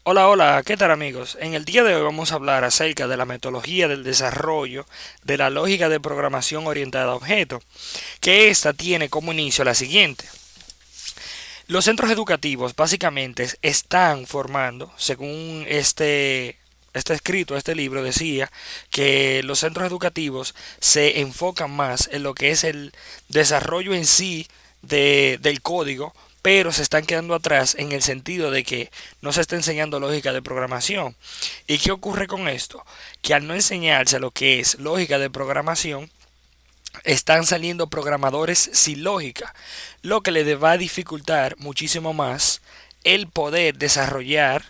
Hola, hola, ¿qué tal amigos? En el día de hoy vamos a hablar acerca de la metodología del desarrollo de la lógica de programación orientada a objetos, que esta tiene como inicio la siguiente. Los centros educativos básicamente están formando, según este escrito, este libro decía, que los centros educativos se enfocan más en lo que es el desarrollo en sí del código, pero se están quedando atrás en el sentido de que no se está enseñando lógica de programación. ¿Y qué ocurre con esto? Que al no enseñarse lo que es lógica de programación, están saliendo programadores sin lógica, lo que le va a dificultar muchísimo más el poder desarrollar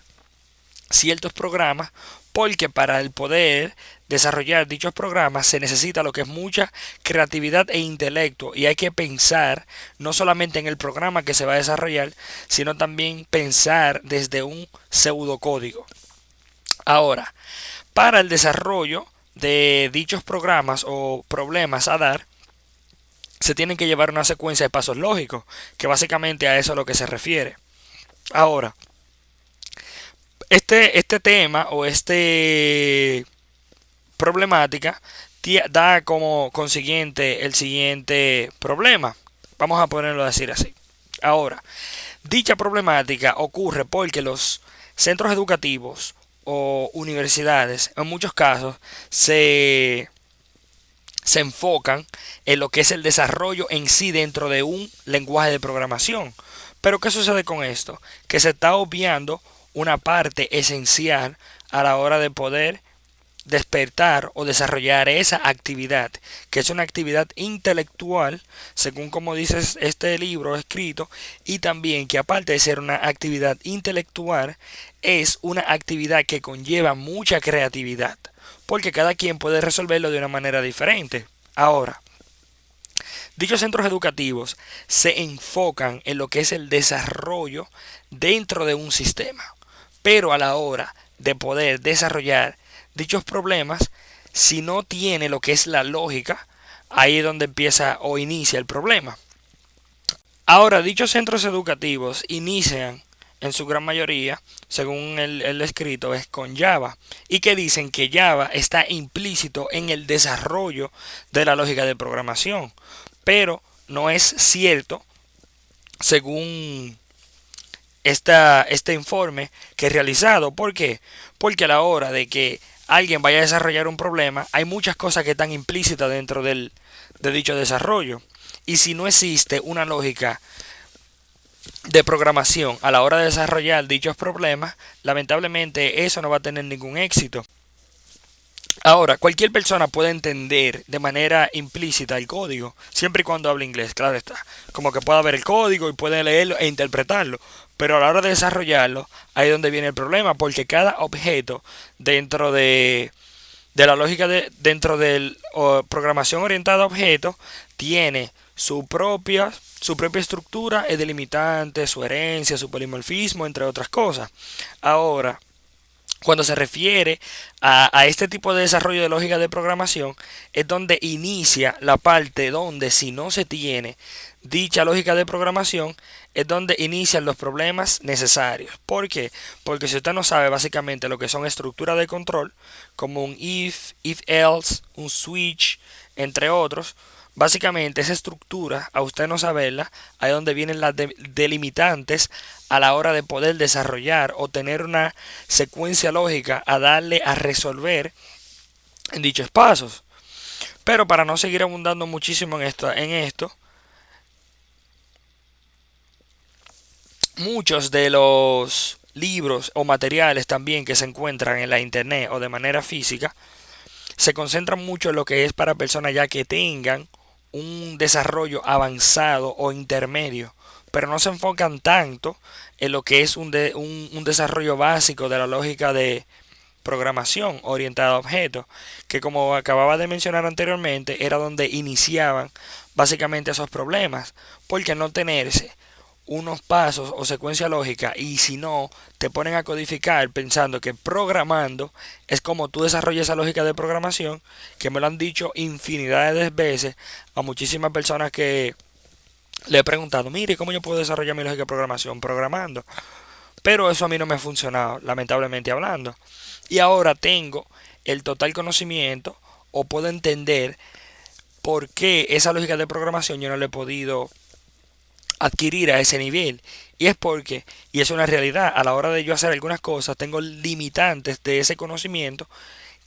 ciertos programas, porque para el poder desarrollar dichos programas se necesita lo que es mucha creatividad e intelecto, y hay que pensar no solamente en el programa que se va a desarrollar, sino también pensar desde un pseudocódigo. Ahora, para el desarrollo de dichos programas o problemas a dar, se tienen que llevar una secuencia de pasos lógicos, que básicamente a eso es a lo que se refiere. Ahora, este tema o este problemática da como consiguiente el siguiente problema. Vamos a ponerlo a decir así. Ahora, dicha problemática ocurre porque los centros educativos o universidades en muchos casos se enfocan en lo que es el desarrollo en sí dentro de un lenguaje de programación. Pero ¿qué sucede con esto? Que se está obviando una parte esencial a la hora de poder despertar o desarrollar esa actividad, que es una actividad intelectual, según como dice este libro escrito, y también que aparte de ser una actividad intelectual, es una actividad que conlleva mucha creatividad, porque cada quien puede resolverlo de una manera diferente. Ahora, dichos centros educativos se enfocan en lo que es el desarrollo dentro de un sistema, pero a la hora de poder desarrollar dichos problemas, si no tiene lo que es la lógica, ahí es donde empieza o inicia el problema. Ahora, dichos centros educativos inician en su gran mayoría, según el escrito, es con Java, y que dicen que Java está implícito en el desarrollo de la lógica de programación, pero no es cierto, según este informe que he realizado. ¿Por qué? Porque a la hora de que alguien vaya a desarrollar un problema, hay muchas cosas que están implícitas dentro de dicho desarrollo. Y si no existe una lógica de programación a la hora de desarrollar dichos problemas, lamentablemente eso no va a tener ningún éxito. Ahora, cualquier persona puede entender de manera implícita el código, siempre y cuando hable inglés, claro está. Como que pueda ver el código y puede leerlo e interpretarlo. Pero a la hora de desarrollarlo, ahí es donde viene el problema, porque cada objeto dentro de la lógica dentro de programación orientada a objetos tiene su propia estructura, es delimitante, su herencia, su polimorfismo, entre otras cosas. Ahora, cuando se refiere a este tipo de desarrollo de lógica de programación, es donde inicia la parte donde si no se tiene dicha lógica de programación, es donde inician los problemas necesarios. ¿Por qué? Porque si usted no sabe básicamente lo que son estructuras de control, como un if else, un switch, entre otros, básicamente esa estructura, a usted no saberla, ahí es donde vienen las delimitantes a la hora de poder desarrollar o tener una secuencia lógica a darle a resolver en dichos pasos. Pero para no seguir abundando muchísimo en esto, muchos de los libros o materiales también que se encuentran en la internet o de manera física se concentran mucho en lo que es para personas ya que tengan un desarrollo avanzado o intermedio, pero no se enfocan tanto en lo que es un desarrollo básico de la lógica de programación orientada a objetos, que como acababa de mencionar anteriormente, era donde iniciaban básicamente esos problemas, porque no tenerse unos pasos o secuencia lógica, y si no te ponen a codificar pensando que programando es como tú desarrollas esa lógica de programación, que me lo han dicho infinidad de veces a muchísimas personas que le he preguntado, mire, ¿cómo yo puedo desarrollar mi lógica de programación? Programando. Pero eso a mí no me ha funcionado, lamentablemente hablando. Y ahora tengo el total conocimiento o puedo entender por qué esa lógica de programación yo no la he podido adquirir a ese nivel. Y es porque, y es una realidad, a la hora de yo hacer algunas cosas, tengo limitantes de ese conocimiento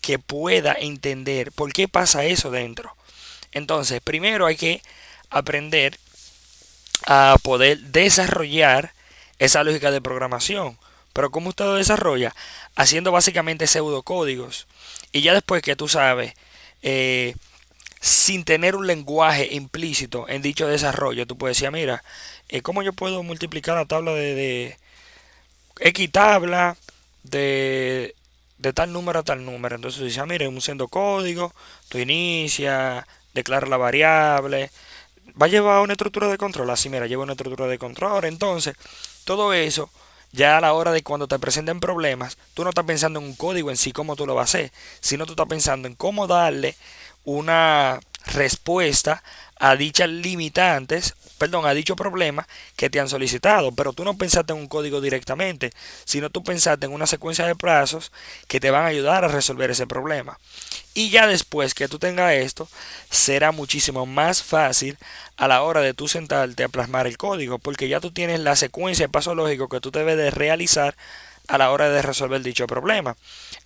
que pueda entender por qué pasa eso dentro. Entonces, primero hay que aprender a poder desarrollar esa lógica de programación. Pero ¿cómo usted lo desarrolla? Haciendo básicamente pseudocódigos. Y ya después que tú sabes, sin tener un lenguaje implícito en dicho desarrollo, tú puedes decir, mira, ¿cómo yo puedo multiplicar la tabla de X tabla de, de tal número a tal número? Entonces dices, mire, un sendo código, tú inicia, declara la variable, va a llevar una estructura de control, así mira, lleva una estructura de control, entonces todo eso, ya a la hora de cuando te presenten problemas, tú no estás pensando en un código en sí, cómo tú lo vas a hacer, sino tú estás pensando en cómo darle una respuesta a dichas limitantes, perdón, a dicho problema que te han solicitado, pero tú no pensaste en un código directamente, sino tú pensaste en una secuencia de plazos que te van a ayudar a resolver ese problema. Y ya después que tú tengas esto, será muchísimo más fácil a la hora de tú sentarte a plasmar el código, porque ya tú tienes la secuencia de paso lógico que tú debes de realizar a la hora de resolver dicho problema.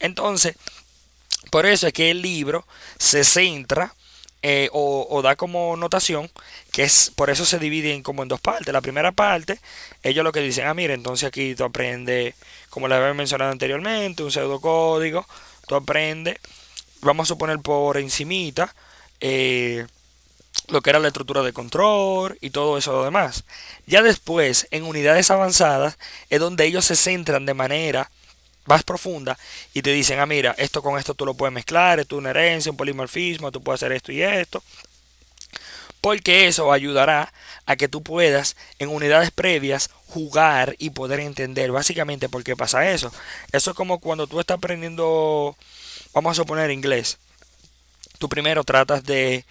Entonces, por eso es que el libro se centra o da como notación que es por eso se divide como en dos partes. La primera parte, ellos lo que dicen, mira, entonces aquí tú aprendes, como les había mencionado anteriormente, un pseudocódigo, tú aprendes, vamos a suponer por encimita, lo que era la estructura de control y todo eso lo demás. Ya después, en unidades avanzadas, es donde ellos se centran de manera más profunda y te dicen, mira, esto con esto tú lo puedes mezclar, esto es una herencia, un polimorfismo, tú puedes hacer esto y esto, porque eso ayudará a que tú puedas en unidades previas jugar y poder entender básicamente por qué pasa eso. Eso es como cuando tú estás aprendiendo, vamos a suponer inglés, tú primero tratas de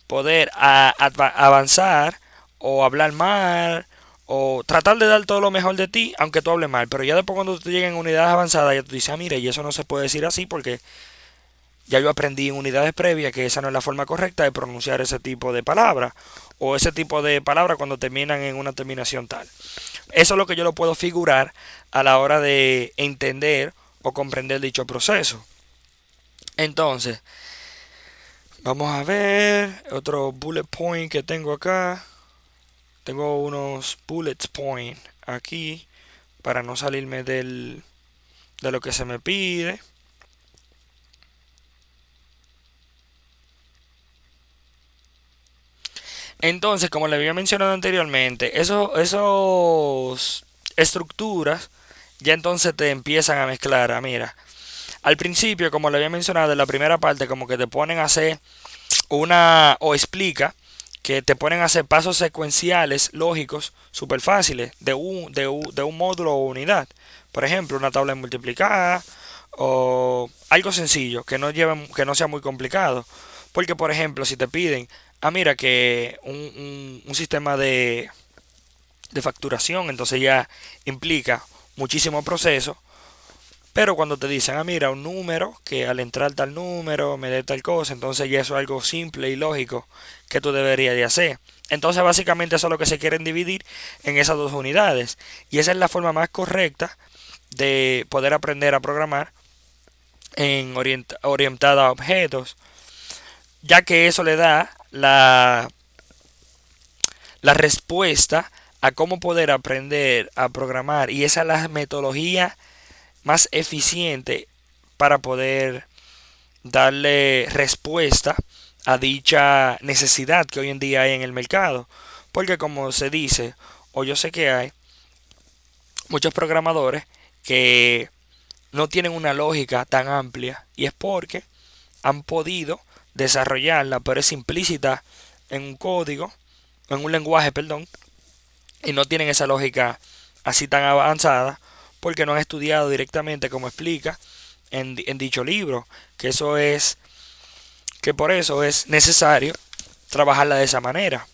poder avanzar o hablar mal o tratar de dar todo lo mejor de ti, aunque tú hables mal. Pero ya después cuando tú llegas en unidades avanzadas, ya tú dices, mire, y eso no se puede decir así porque ya yo aprendí en unidades previas que esa no es la forma correcta de pronunciar ese tipo de palabras o ese tipo de palabras cuando terminan en una terminación tal. Eso es lo que yo lo puedo figurar a la hora de entender o comprender dicho proceso. Entonces, vamos a ver otro bullet point que tengo acá. Tengo unos bullet point aquí para no salirme de lo que se me pide. Entonces, como le había mencionado anteriormente, esos estructuras ya entonces te empiezan a mezclar. Mira, al principio, como le había mencionado en la primera parte, como que te ponen a hacer o explica que te ponen a hacer pasos secuenciales lógicos súper fáciles de un módulo o unidad. Por ejemplo, una tabla de multiplicar o algo sencillo que no sea muy complicado. Porque, por ejemplo, si te piden, mira que un sistema de facturación, entonces ya implica muchísimo proceso. Pero cuando te dicen, mira, un número, que al entrar tal número me dé tal cosa, entonces ya eso es algo simple y lógico que tú deberías de hacer. Entonces básicamente eso es lo que se quieren dividir en esas dos unidades. Y esa es la forma más correcta de poder aprender a programar en orientada a objetos, ya que eso le da la respuesta a cómo poder aprender a programar. Y esa es la metodología más eficiente para poder darle respuesta a dicha necesidad que hoy en día hay en el mercado. Porque como se dice, o yo sé que hay muchos programadores que no tienen una lógica tan amplia y es porque han podido desarrollarla, pero es implícita en un código, en un lenguaje, perdón, y no tienen esa lógica así tan avanzada porque no han estudiado directamente como explica en dicho libro, que por eso es necesario trabajarla de esa manera.